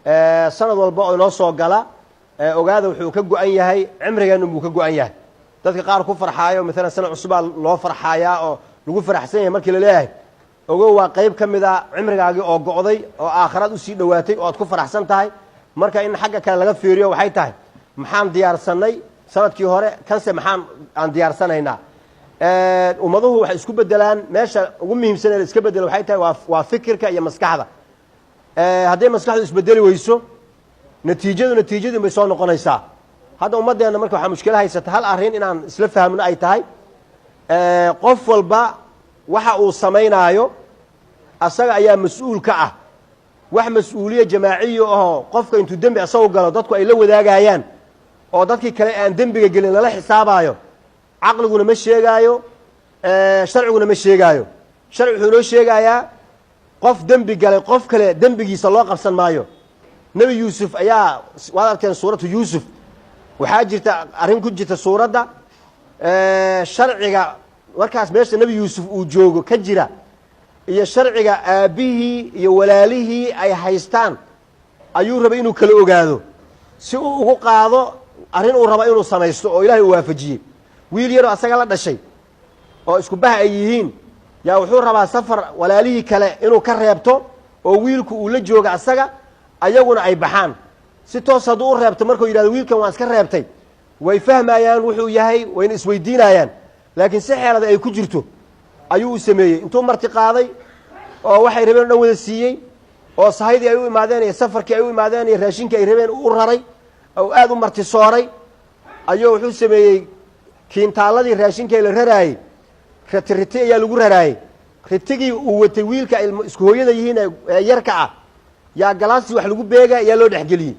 sanad walba oo inoo soo gala ogaada wuxuu ka go'an yahay cimrigeenu buu ka go'an yahay dadka qaar ku farxaayo mesela sanad cusub loo farxayaa oo lagu faraxsan yahay markii la leeyahay ogow waa qayb ka mid ah cimrigaagii oo go'day oo aakhirad u sii dhowaatay oo aad ku faraxsan tahay marka in xagga kale laga fiiriyo waxay tahay maxaan diyaarsanay sanadkii hore kanse maxaan aan diyaarsanaynaa ummaduhu waxay isku bedelaan meesha ugu muhiimsan ee iska bedelo waxay tahay waa fikirka iyo maskaxda hadday maskaxdu isbedeli weyso natiijadu bay soo noqonaysaa hadda ummaddeena marka waxaa mushkilo haysata hal arrin inaan isla fahmno ay tahay qof walba waxa uu samaynaayo asaga ayaa mas-uul ka ah wax mas-uuliye jamaaciya ahoo qofka intuu dembi asagoo galo dadku ay la wadaagayaan oo dadkii kale aan dembiga gelin lala xisaabaayo caqliguna ma sheegaayo sharciguna ma sheegaayo sharci wuxuu inoo sheegayaa qof dembi galay qof kale dembigiisa loo qabsan maayo nebi yuusuf ayaa waad argteen suuratu yuusuf waxaa jirta arrin ku jirta suuradda sharciga markaas meesha nebi yuusuf uu joogo ka jira iyo sharciga aabbihii iyo walaalihii ay haystaan ayuu rabay inuu kala ogaado si uu ugu qaado arrin uu raba inuu samaysto oo ilaahay uu waafajiyey wiil yaroo asaga la dhashay oo isku bah ay yihiin yaa wuxuu rabaa safar walaalihii kale inuu ka reebto oo wiilku uu la jooga asaga ayaguna ay baxaan si toos hadduu u reebto markuu yidhahdo wiilkan waan iska reebtay way fahmayaan wuxuu yahay wayna isweydiinayaan laakiin si xeelada ay ku jirto ayuu u sameeyey intuu marti qaaday oo waxay rabeen o dhan wada siiyey oo sahaydii ay u imaadeen iyo safarkii ay u imaadeen iyo raashinkii ay rabeen u raray oo aad u marti sooray ayuu wuxuu sameeyey kiintaaladii raashinkii la raraayey riti ayaa lagu raraayey ritigii uu watay wiilka isku hooyada yihiin ee yarka ah yaa galaastii wax lagu beega ayaa loo dhexgeliyey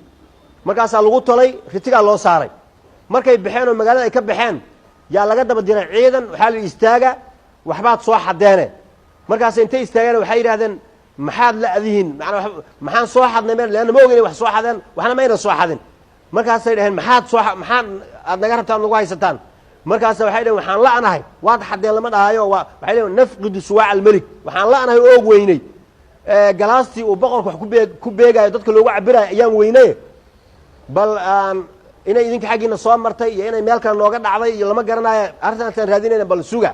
markaasaa lagu tolay ritigaa loo saaray markay baxeen oo magaalada ay ka baxeen yaa laga daba diray ciidan waxaa la istaaga waxbaad soo xadeene markaas intay istaageen waxay yidhahdeen maxaad la'dihiin maxaan soo xadnay leanna ma ogeyn wax soo xadeen waxna mayna soo xadin markaasay dhaheen maxaan aad naga rabtaan nagu haysataan markaasa waxay dhaheen waxaan la'nahay waad xadeen lama dhahayo waxay dhaheen nafqidu suwaac almelik waxaan la'nahay oo og weynay galaastii uu boqorka wax ku beegaayo dadka loogu cabirayo ayaan weynaye bal inay idinka xaggiina soo martay iyo inay meel kale nooga dhacday iyo lama garanayo arrintaasaan raadinayna bal suga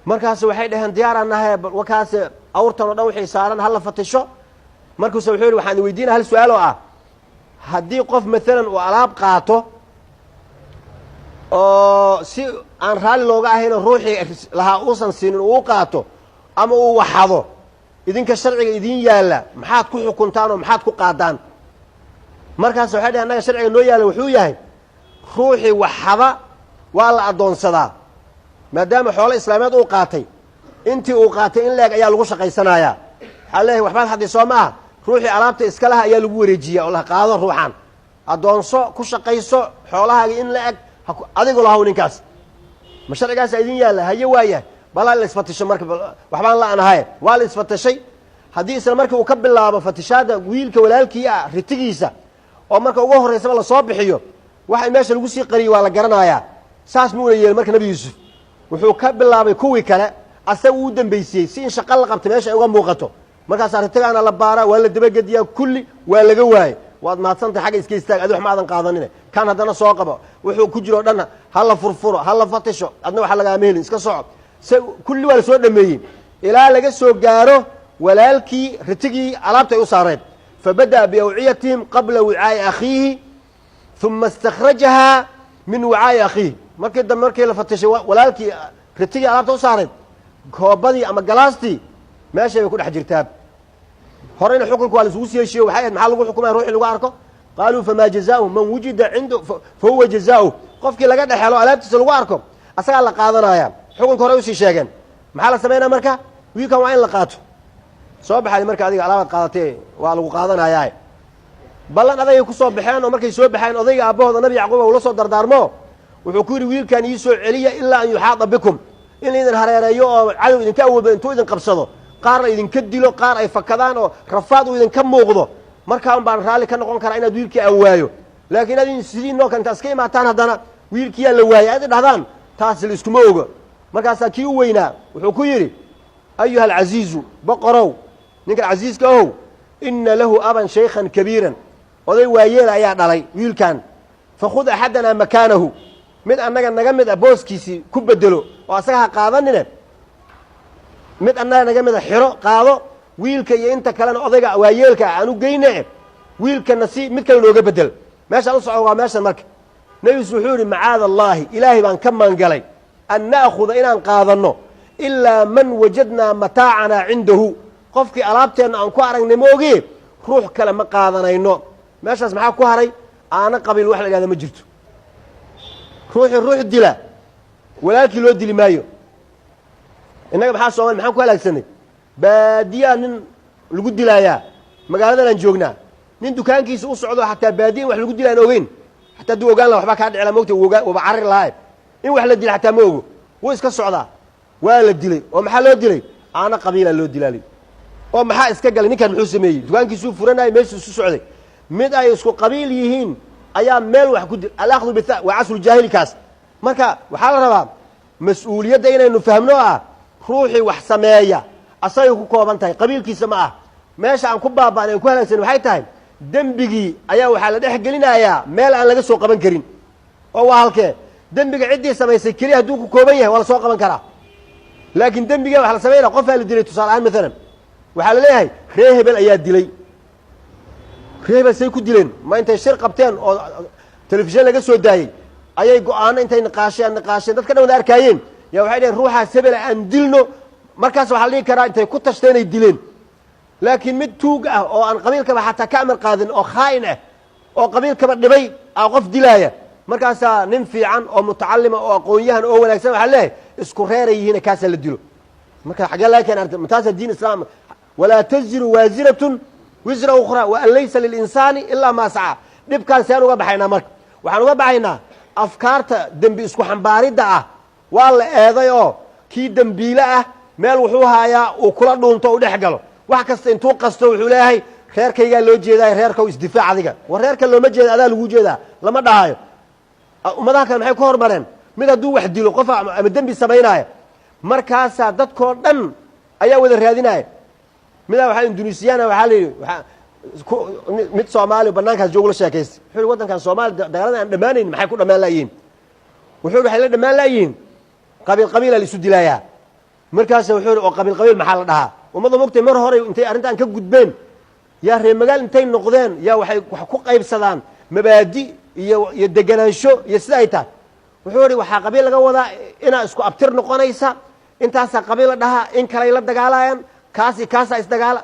markaas waxay dhaheen diyaaraan nahay wakaas awrtan oo dhan wixii saaran hala fatisho markaase wuxuu yidhi waxaan weydiinaya hal su-aal oo ah haddii qof maalan uu alaab qaato oo si aan raalli looga ahayno ruuxii lahaa uusan siinin uu qaato ama uu waxado idinka sharciga idiin yaalla maxaad ku xukuntaan oo maxaad ku qaadaan markaas waxay dhaheen annaga sharciga noo yaalla wuxuu yahay ruuxii waxada waa la addoonsadaa maadaama xoolo islaameed uu qaatay intii uu qaatay in leeg ayaa lagu shaqaysanayaa waxaa leeyahay waxbaad haddii soo maaha ruuxii alaabta iska laha ayaa lagu wareejiyaa oo la qaado ruuxaan addoonso ku shaqayso xoolahaagii in la eg adigu lahaw ninkaas ma sharcigaasa idin yaalla haye waayahay balaa la isfatisho marka waxbaan la'nahay waa la isfatashay haddii isla markii uu ka bilaabo fatishaadda wiilka walaalkii ah ritigiisa oo marka ugu horraysaba lasoo bixiyo waxa meesha lagu sii qariyey waa la garanayaa saas muuna yeelin marka nebi yuusuf wuxuu ka bilaabay kuwii kale asaga uu dambaysiiyey si in shaqo la qabta meesha ay uga muuqato markaasaa ritigaana la baaraa waa la dabagediyaa kulli waa laga waayey waad mahadsantahay xagga iska istaag adi wax ma aadan qaadanine kan haddana soo qabo wuxuu ku jiro dhanna ha la furfuro ha la fatisho adna waxa lagaama helin iska soco se kulli waa la soo dhameeyey ilaa laga soo gaaro walaalkii ritigii alaabta ay u saareen fabada'a biawciyatihim qabla wicaa'i akhiihi uma istakhrajahaa min wicaa'i akhiihi markii dambe markii la fatishay walaalkii ritigii alaabta u saareen koobadii ama galaastii meeshay bay ku dhex jirtaa horeyna xukunka waa la isugu sii heshiiyo waxay ahayd maxaa lagu xukumaya ruuxii lagu arko qaaluu famaa jazaa'uhu man wujida cindu fahuwa jazaa'uh qofkii laga dhexelo alaabtiisa lagu arko asagaa la qaadanaya xukunka horey usii sheegeen maxaa la samaynaya marka wiilkan waa in la qaato soo baxay marka adiga alaabaad qaadatee waa lagu qaadanayaa ballan adagay ku soo baxeen oo markay soo baxeen odayga aabbahooda nabi yacquuba uu la soo dardaarmo wuxuu ku yidhi wiilkan ii soo celiya ilaa an yuxaada bikum in laydin hareereeyo oo cadow idinka awoodo intuu idin qabsado qaar la idinka dilo qaar ay fakadaan oo rafaad uu idinka muuqdo markaa un baan raalli ka noqon karaa inaad wiilkii aan waayo laakiin adin sidiinoo kale intaad iska imaataan haddana wiilkiyaa la waayay aad idhahdaan taas la iskuma ogo markaasaa kii u weynaa wuxuu ku yidhi ayuha alcaziizu boqorow ninkan casiiska ohow ina lahu aban shaykhan kabiiran oday waayeel ayaa dhalay wiilkan fakhud axadanaa makaanahu mid annaga naga mid a booskiisii ku bedelo oo asaga ha qaadanine mid annaga naga mid a xiro qaado wiilka iyo inta kalena odayga waayeelka ah aan u geyne wiilkana si mid kale nooga bedel meeshaan u soco waa meeshan marka nebigiisu wuxuu yidhi macaada allaahi ilaahay baan ka maangalay an na'khuda inaan qaadanno ilaa man wajadnaa mataacanaa cindahu qofkii alaabteenna aan ku aragnay maogee ruux kale ma qaadanayno meeshaas maxaa ku haray aana qabiil wax la idhahda ma jirto ruuxii ruux dila walaalkii loo dili maayo innaga maxaa soomali maxaan ku halaagsanay baadiyaa nin lagu dilaayaa magaaladan aan joognaa nin dukaankiisa u socdo xataa baadiya in wax lagu dila aan ogeyn xataa hadduu ogaan laha waxbaa kaa dhicila mogta waba carri lahaa in wax la dila xataa ma ogo wuu iska socdaa waa la dilay oo maxaa loo dilay aana qabiilaa loo dilaali oo maxaa iska galay ninkan muxuu sameeyey dukaankiisuu furanayay meeshuu isu socday mid ay isku qabiil yihiin ayaa meel wax ku dil alaakhdu bitha waa casrujaahilkaas marka waxaa la rabaa mas-uuliyadda inaynu fahmno ah ruuxii wax sameeya asagay ku kooban tahay qabiilkiisa ma ah meesha aan ku baaba'nay aan ku halaagsan waxay tahay dembigii ayaa waxaa la dhex gelinayaa meel aan laga soo qaban karin oo waa halkee dembiga ciddii samaysay keliya hadduu ku kooban yahay waa la soo qaban karaa laakiin dembiga waxa la samaynaya qofaa la dilay tusaale ahaan maalan waxaa la leeyahay ree hebel ayaa dilay ree hebel say ku dileen ma intay shir qabteen oo telefishin laga soo daayey ayay go-aano intay niqaasheen dadka dhan wada arkaayeen yaa waxay dhaheen ruuxaas hebela aan dilno markaas waxaa la dhihi karaa intay ku tashteen ay dileen laakiin mid tuug ah oo aan qabiilkaba xataa ka amar qaadin oo khaa'in ah oo qabiilkaba dhibay a qof dilaaya markaasaa nin fiican oo mutacalima oo aqoon-yahan oo wanaagsan waxaa leeyahay isku reeray yihiine kaasaa la dilo marka xaggee laga keen arta mataasa diin islaam walaa taziru waasiratun wisra ukhraa wa an laysa lilinsaani ilaa maa sacaa dhibkaan sean uga baxaynaa marka waxaan uga baxaynaa afkaarta dembi isku xambaaridda ah waa la eeday oo kii dembiile ah meel wuxuu haayaa uu kula dhuunto u dhex galo wax kasta intuu qasto wuxuu leeyahay reerkaygaa loo jeedaay reerkaw isdifaac adiga war reerka looma jeeda adaa lagu jeedaa lama dhahayo ummadaha kale maxay ku hormareen mid hadduu wax dilo qof ama dembi samaynaayo markaasaa dadkoo dhan ayaa wada raadinaya midaa waxaa indonesiyaana waxaa la yidhi mid soomaaliya banaankaas joogula sheekaystay wuxuu yihi waddankan soomaaliya dagaalada aan dhammaanayn maxay ku dhammaan laayihiin wuxuu yihi waxay la dhammaan laayihiin qabiil qabiilaa la isu dilaayaa markaasa wuxuu yihi oo qabiil qabiil maxaa la dhahaa ummadda mogtay mar hore intay arrintan ka gudbeen yaa reer magaal intay noqdeen yaa waxay wax ku qaybsadaan mabaadi iyo deganaansho iyo sida ay tahay wuxuu yihi waxaa qabiil laga wadaa inaa isku abtir noqonaysa intaasaa qabiil la dhahaa in kaley la dagaalayaan kaasi kaasaa isdagaala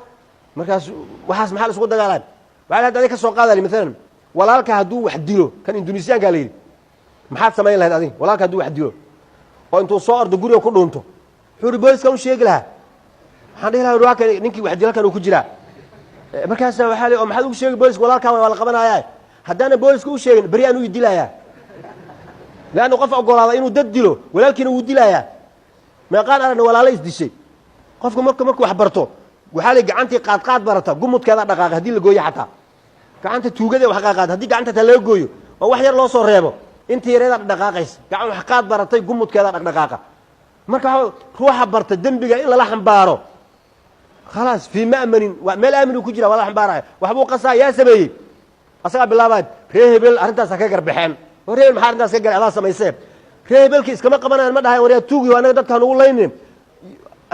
markaas waxaas maxaa la isugu dagaalaan waxaa hadda adig ka soo qaadali maalan walaalka hadduu wax dilo kan indonesiyaankaa la yidhi maxaad samayn lahayd adig walaalka hadduu wax dilo oo intuu soo ordo guriga ku dhuunto wuxuu yihi booliska u sheegi lahaa waxaan dhihi laha waa kan ninkii wax dilo halkan uu ku jiraa markaasa waxaa li oo maxaad ugu sheegi booliska walaalkaa waa la qabanaayaa haddaana booliska u sheegin beri aan u dilayaa leanna qof ogolaada inuu dad dilo walaalkiina wuu dilayaa meeqaan aragna walaalo isdishay qofka markuu wax barto waxaa la gacantii qaadqaad barata gumudkeeda dhaqaaqa haddii la gooyo xataa gacanta tuugada wax qaaqaad haddii gacanta taa laga gooyo oo wax yar loo soo reebo inta yareeda dhaqaaqaysa gacan wax qaad baratay gumudkeeda dhaqdhaqaaqa marka ruuxa barta dembiga in lala xambaaro khalaas fii ma'manin meel aamin uu ku jira waa la xambaaraya waxbuu qasaa yaa sameeyey asagaa bilaabaad ree hebel arrintaasa ka garbaxeen war hebel maxaa arrintaas ka garay adaa samaysee ree hebelkii iskama qabanayaan ma dhahayan waryaa tuugiyo annaga dadkaan ugu laynin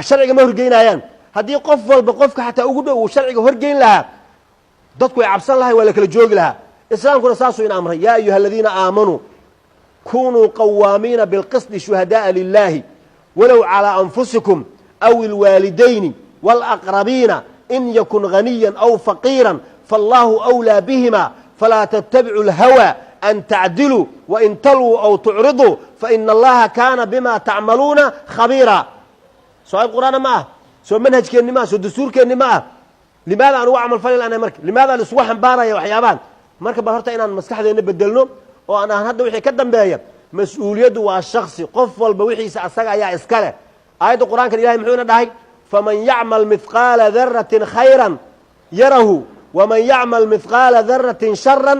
sharciga ma horgeynayaan haddii qof walba qofka xataa ugu dhow uu sharciga horgeyn lahaa dadku ay cabsan lahay waa la kala joogi lahaa islaamkuna saasuu in amray yaa ayuha aladiina aamanuu kunuu qawaamiina bilqisdi shuhadaءa lilahi walow calىa anfusikum aw ilwaalidayni wاlaqrabiina in yakun ganiya aw faqiira faallahu أwlىa bihima falaa ttabicuu اlhawى an tacdiluu wain talwuu aw tucriduu faina allaha kaana bima tacmaluuna khabiira soo ayb qur'aana ma ah soo manhajkeenni ma ah soo dastuurkeenni ma ah limaada aan ugu camal fali lahnay marka limaada aan isugu xambaaraya waxyaabahan marka ba horta inaan maskaxdeenna bedelno oo aan hadda wixii ka dambeeya mas-uuliyaddu waa shaksi qof walba wixiisa asaga ayaa iska leh aayadda qur'aankan ilahay muxuuna dhahay faman yacmal mihqaala daratin khayran yarahu waman yacmal mihqaala daratin sharan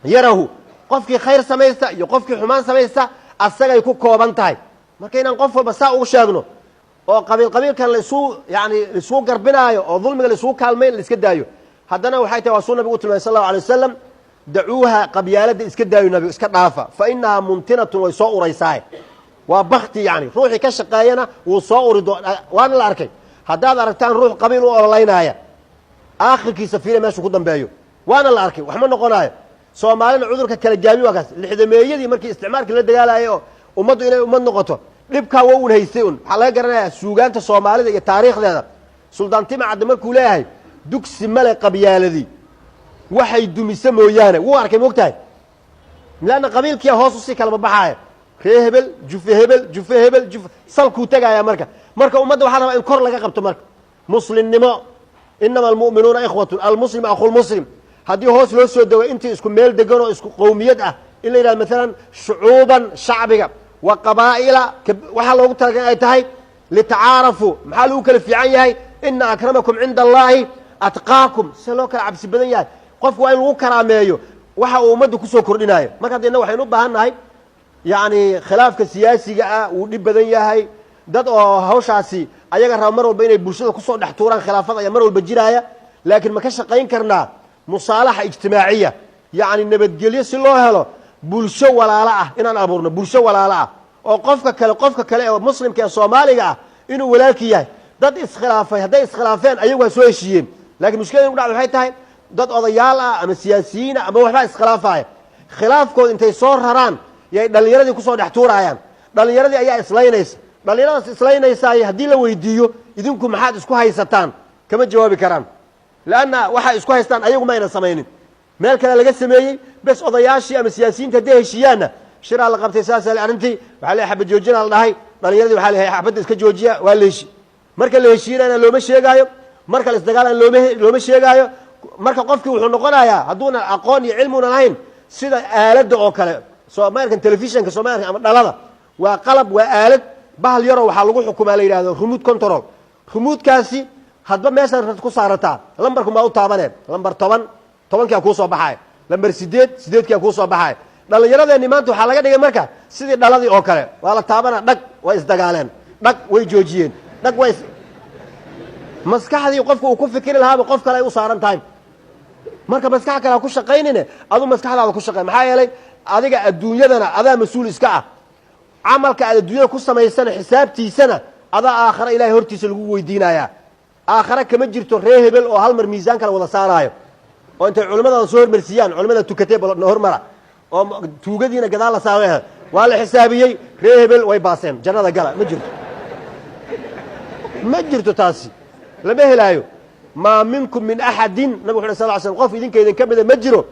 yarahu qofkii khayr samaysta iyo qofkii xumaan samaysta asagay ku kooban tahay marka inaan qof walba saa ugu sheegno oo qabiil kan laisuu garbinaayo oo dulmiga laisuu kaalmayn la iska daayo haddana waxay tahay waa suu nabigu u tilmaamay sal allahu alay wasalam dacuuha qabyaaladda iska daayo nabigu iska dhaafa fa inahaa muntinatun way soo uraysaay waa bakti yani ruuxii ka shaqeeyana wuu soo uri waana la arkay haddaad aragtaan ruux qabiil u ololaynaya aakhirkiisa fiila meeshuu ku dambeeyo waana la arkay wax ma noqonaayo soomaalina cudurka kala gaami waa kaas lixdameeyadii markii isticmaalkii la dagaalayay oo ummaddu inay ummad noqoto dhibkaa waa un haystay un waxaa laga garanayaa suugaanta soomaalida iyo taariikhdeeda suldaan timacadda markuu leeyahay dugsi male qabyaaladii waxay dumise mooyaane wuu arkay moogtahay lanna qabiilkiia hoos usii kalama baxaaya ree hebel jufe hebel jufe hebel juf salkuu tegaya marka ummadda waxaa rabaa in kor laga qabto marka muslimnimo inama almu'minuuna ikhwatun almuslim akhulmuslim haddii hoos loo soo dego intii isku meel degan oo isku qowmiyad ah in la yidhahdo maalan shucuuban shacbiga wa qabaa'ila waxaa loogu talagalay ay tahay litacaarafuu maxaa lagu kala fiican yahay ina akramakum cinda allaahi atqaakum se loo kala cabsi badan yahay qofku waa in lagu karaameeyo waxa uu ummadda kusoo kordhinayo marka hadda inna waxaynu u baahan nahay yacni khilaafka siyaasiga ah wuu dhib badan yahay dad oo hawshaasi ayaga raba mar walba inay bulshada kusoo dhex tuuraan khilaafada ayaa mar walba jiraaya laakiin ma ka shaqayn karnaa musaalaxa ijtimaaciya yacni nabadgelyo si loo helo bulsho walaalo ah inaan abuurno bulsho walaalo ah oo qofka kale ee muslimka ee soomaaliga ah inuu walaalki yahay dad iskhilaafay hadday iskhilaafeen ayagu waa soo heshiiyeen laakiin mushkilada ugu dhacda waxay tahay dad odayaal ah ama siyaasiyiin ah ama waxbaa iskhilaafaya khilaafkooda intay soo raraan yay dhallinyaradii kusoo dhex tuurayaan dhallinyaradii ayaa islaynaysa dhallinyaradaas islaynaysaaye haddii la weydiiyo idinku maxaad isku haysataan kama jawaabi karaan leanna waxay isku haystaan ayagu ma aynan samaynin meel kale laga sameeyey bes odayaashii ama siyaasiyiinta hadday heshiiyaanna shiraa la qabtay saasa arrintii waxaa le xabad joojinaa la dhahay dhallinyaradii waxaa leeyahay xabadda iska joojiya waa la heshi marka la heshiinayna looma sheegaayo marka la isdagaalana looma sheegaayo marka qofkii wuxuu noqonayaa hadduuna aqoon iyo cilmi una lahayn sida aaladda oo kale soomaalkan telefishinka soomaalka ama dhalada waa qalab waa aalad bahal yaroo waxaa lagu xukumaa la yidhahdo remote control remote-kaasi hadba meeshaad ku saarataa lambarku maa u taabaneen lambar 10 kuu soo baxaaya lambar 8 kuu soo baxaaya dhallinyaradeenni maanta waxaa laga dhigay marka sidii dhaladii oo kale waa la taabana dhag way isdagaaleen dhag way joojiyeen dhag way maskaxdii qofku uu ku fikiri lahaaba qof kale ay u saaran tahay marka maskax kale ha ku shaqaynine aduu maskaxdaada ku shaqay maxaa yeelay adiga adduunyadana adaa mas-uul iska ah camalka aad adduunyada ku samaysana xisaabtiisana adaa aakhare ilahay hortiisa lagu weydiinayaa aakhare kama jirto ree hebel oo hal mar miisaan kale wada saaraayo oo intay culimmadaada soo hormarsiiyaan culimmada tukatee hormara oo tuugadiina gadaal la saaro waa la xisaabiyey ree hebel way baaseen jannada gala ma jirto taasi lama helaayo maa minkum min axadin nabig wuxu sal slam qof idinka idinka mida ma jiro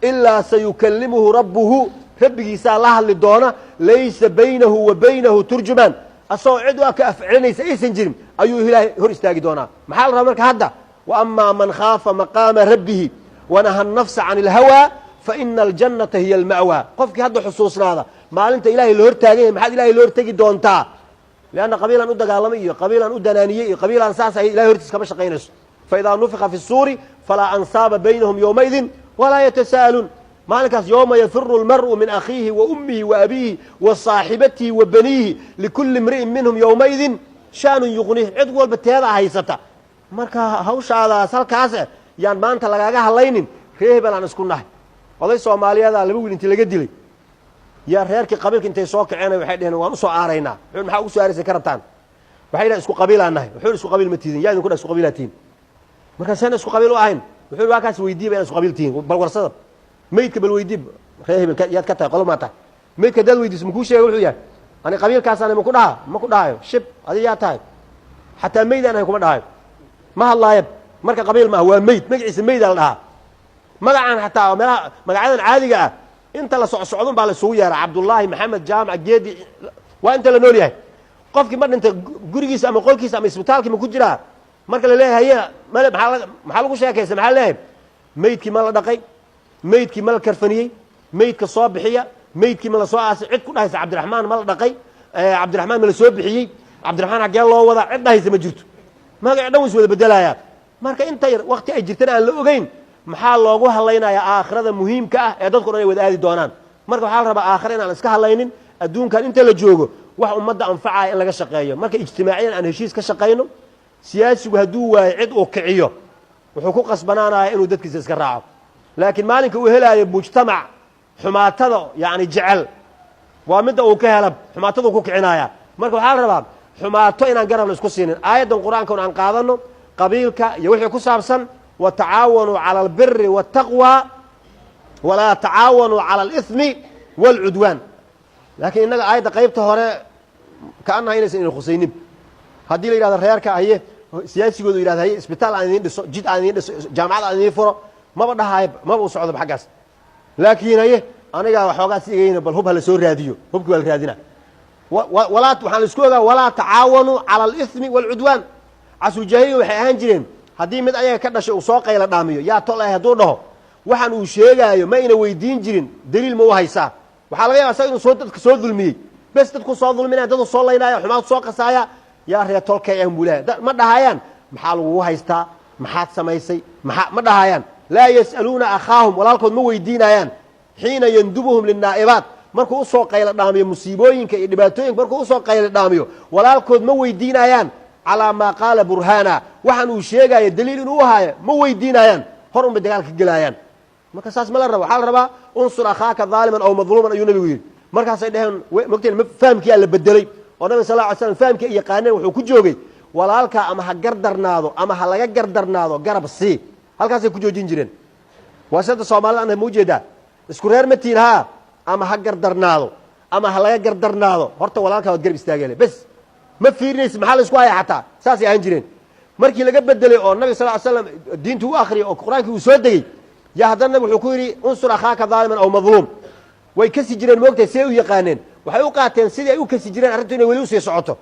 ilaa sayukallimuhu rabbuhu rabbigiisaa la hadli doona laysa baynahu wa baynahu turjumaan asagoo cid ka afcelinaysa aysan jirin ayuu ilaahay hor istaagi doonaa maxaa la rabaa marka hadda wa amaa man khaafa maqaama rabbihi wanaha nafsa can ilhawaa faina aljannata hiya alma'waa qofkii hadda xusuusnaada maalinta ilahay la hortaagan yahay maxaad ilahay la hortegi doontaa leanna qabiilaan u dagaalamay iyo qabiilaan u danaaniyey iyo qabiilaan saas ay ilahay hortiis kama shaqaynayso faidaa nufika fi الsuuri falaa ansaaba baynahum yowmaidin walaa yatasa'aluun maalinkaas yowma yafiru lmar'u min akhiihi wa ummihi wa abiihi wa saaxibatihi wa baniihi likulli imri'in minhum yowmaidin shaanun yuqnih cid walba teedaa haysata marka hawshaadaas halkaas yaan maanta lagaaga hadlaynin ree hebel aan isku nahay oday soomaaliyadaa 2 wiil intii laga dilay yaa reerkii qabiilka intay soo kaceen waxay dhaheen waan usoo aaraynaa wuxuu maxaa ugu soo aaraysan ka rabtaan waxay yidhahan isku qabiilaan nahay wuxuu isku qabiil ma tiidin yaa idinku dha isku qabiilaa tihin markaasaan isku qabiil u ahayn wuxuu waa kaas weydiiba inaan isku qabiil tihin bal warsada meydka bal weydiib ree hebel yaad ka tahay qolo maa tahay meydka hadaad weydiiso makuu sheega wuxuu yahay ani qabiilkaasaan maku dhaha ma ku dhahayo shib adi yaa tahay xataa meyd aan ahayn kuma dhahayo ma hadlaayab marka qabiil maaha waa meyd magaciisa meydaa la dhahaa magacaan xataa meelaha magacyadan caadiga ah inta la socsocdun baa la isugu yeeraa cabdullaahi maxamed jaamac geedi waa inta la nool yahay qofkii ma dhintay gurigiisa ama qolkiisa ama isbitaalkii ma ku jiraa marka la leeyahay haya male maxaa lagu sheekaysa maxaa leeyahay meydkii ma la dhaqay meydkii ma la karfaniyey meydka soo bixiya meydkii ma la soo aasay cid ku dhahaysa cabdiraxmaan ma la dhaqay cabdiraxmaan ma la soo bixiyey cabdiraxmaan xaggee loo wadaa cid dhahaysa ma jirto magaci dhan wa is wada bedelayaa marka inta yar wakti ay jirtana aan la ogeyn maxaa loogu hadlaynayaa aakhirada muhiimka ah ee dadku dhan ay wada aadi doonaan marka waxaa la rabaa aakhira inaan iska hadlaynin adduunkan inta la joogo wax ummadda anfacaya in laga shaqeeyo marka ijtimaaciyan aan heshiis ka shaqayno siyaasigu hadduu waayo cid uu kiciyo wuxuu ku qasbanaanaya inuu dadkiisa iska raaco laakiin maalinka uu helaayo mujtamac xumaatada yani jecel waa midda uu ka hela xumaatadu ku kicinaya marka waxaa la rabaa xumaato inaan garab la isku siinin aayaddan qur-aanka aan qaadano qabiilka iyo wixii ku saabsan watacaawanuu cala albiri waataqwa walaa tacaawanuu cala alithmi waalcudwaan laakiin innaga aayadda qaybta hore kaanaha inaysan ina khusaynin haddii la yidhahdo reerka haye siyaasigoodu yidhahdo haye isbitaal aan idiin dhiso jid aan idiin dhiso jaamacad aan idiin furo maba dhahaayo maba u socdoba xaggaas laakiin haye anigaa waxoogaa si igayna bal hub ha la soo raadiyo hubkii waa la raadina waxaan la isku ogaa walaa tacaawanuu cala alithmi waalcudwaan casrujaahiliya waxay ahaan jireen haddii mid ayaga ka dhashay uu soo qayla dhaamiyo yaa tol ah hadduu dhaho waxaan uu sheegaayo ma ina weydiin jirin daliil ma u haysaa waxaa laga yaba asaga inuu dadka soo dulmiyey bes dadku soo dulminaya dadu soo laynaaya xumaad soo qasaaya yaa reer tolkay ah buulaha ma dhahayaan maxaa lagugu haystaa maxaad samaysay ma dhahayaan laa yas'aluuna akhaahum walaalkood ma weydiinayaan xiina yandubuhum linnaa'ibaat markuu usoo qaylo dhaamiyo musiibooyinka iyo dhibaatooyinka markuu usoo qaylo dhaamiyo walaalkood ma weydiinayaan calaa maa qaala burhaana waxaan uu sheegaayo daliil inuu haayo ma weydiinayaan hor unbay dagaalka gelaayaan marka saas ma la rabo waxaa la rabaa unsur akhaaka daaliman aw madluuman ayuu nabigu yidhi markaasay dheheen mogteen fahamkiyaa la bedelay oo nabiga sal ly slam fahamkii ay yaqaaneen wuxuu ku joogay walaalkaa ama ha gardarnaado ama ha laga gardarnaado garab sii halkaasay ku joojin jireen waa sida soomaalida annaha ma ujeedaa isku reer ma tihin haa ama ha gardarnaado ama ha laga gardarnaado horta walaalkaa waad garab istaagele bes ma fiirinaysa maxaa la isku haya xataa saasay ahaan jireen markii laga bedelay oo nabiga sal ly slam diinta u akhriyay oo qur-aankii uu soo degey yaa haddana nabig wuxuu ku yidhi unsur akhaaka daaliman aw madluum way kasi jireen moogtahay see u yaqaaneen waxay u qaateen sidii ay u kasi jireen arrintu inay weli usii socoto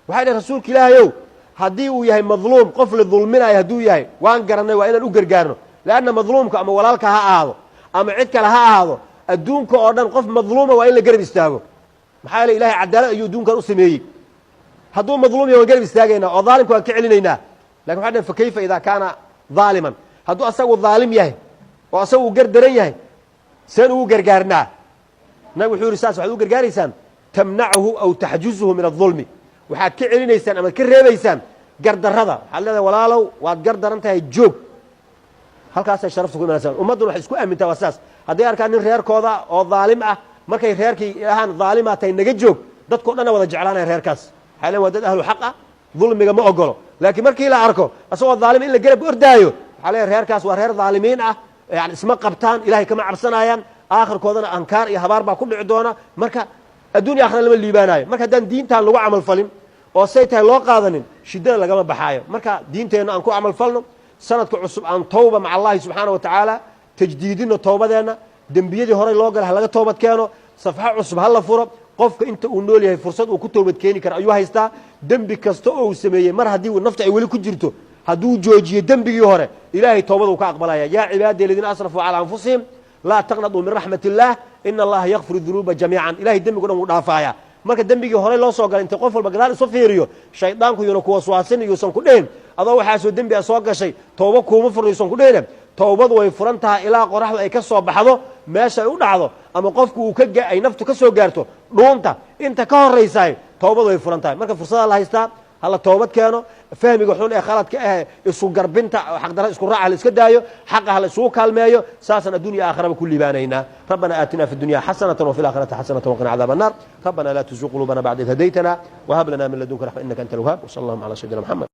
waxay dhaheen rasuulka ilaahayow haddii uu yahay madluum qof la dulminayo hadduu yahay waan garannay waa inaan u gargaarno leanna madluumka ama walaalka ha ahaado ama cid kale ha ahaado adduunka oo dhan qof madluuma waa in la garab istaago maxaa yeele ilahay cadaalad ayuu adduunkan u sameeyey hadduu madluum yahay waan garab istaagaynaa oo daalimka waan ka celinaynaa lakin waxay dhaheen fa kayfa idaa kaana daaliman hadduu asagu daalim yahay oo asagu uu gardaran yahay seen ugu gargaarnaa nabig wuxuu yidhi saas waxaad u gargaaraysaan tamnachu aw taxjuzuhu min adulmi waxaad ka celinaysaan amaad ka reebaysaan gardarrada waxaad leedahay walaalow waad gardaran tahay joog halkaasay sharafta ku imanaysaa ummadduna waxay isku aamintaa waa saas hadday arkaan nin reerkooda oo daalim ah markay reerkii ahaan daalimaa tahay naga joog dadkao dhanna wada jeclaanaya reerkaas waxay leen waa dad ahlu xaq ah dulmiga ma ogolo laakiin markii la arko asagoo daalim in la garab ordaayo waxaa leeyahay reerkaas waa reer daalimiin ah yani isma qabtaan ilahay kama cabsanayaan aakhirkoodana ankaar iyo habaar baa ku dhici doona marka adduun iyo akhira lama liibaanayo marka haddaan diintaan lagu camal falin oo say tahay loo qaadanin shiddada lagama baxaayo marka diinteenna aan ku camal falno sanadka cusub aan tawba maca allahi subxaana wa tacaala tajdiidino towbadeenna dembiyadii horey loo gala ha laga toobad keeno safxo cusub ha la furo qofka inta uu nool yahay fursad uu ku toobad keeni kara ayuu haystaa dembi kasta oo uu sameeyey mar haddii nafta ay weli ku jirto hadduu joojiyo dembigii hore ilaahay toobada uu ka aqbalaya yaa cibaadi aladiina asrafuu calaa anfusihim laa taqnaduu min raxmat illaah ina allaha yakfiru dunuuba jamiican ilahay dembigo dhan wuu dhaafaaya marka dembigii horey loo soo galay inta qof walba gadaal isu fiiriyo shaydaanku yuuna ku waswaasin iyuusan ku dhehin adoo waxaasoo dembi a soo gashay tooba kuuma furno yuusan ku dhehine towbadu way furan tahay ilaa qoraxdu ay ka soo baxdo meesha ay u dhacdo ama qofku uu ay naftu ka soo gaarto dhuunta inta ka horraysaay towbadu way furan tahay marka fursadaa la haystaa hala toobad keeno fahmiga xun ee khaladka ah isu garbinta xaqdarra isku raaca la iska daayo xaqa hala isugu kaalmeeyo saasaan addunya aakhiraba ku liibaanaynaa rabbana aatina fi dunya xasanatan wafi laakhirati xasanatan waqina cadaaba annar rabbana laa tuzigh quluubana bacda id hadaytana wahab lana min ladunka raxma innaka anta alwahaab wsala allahuma cala sayidina maxamed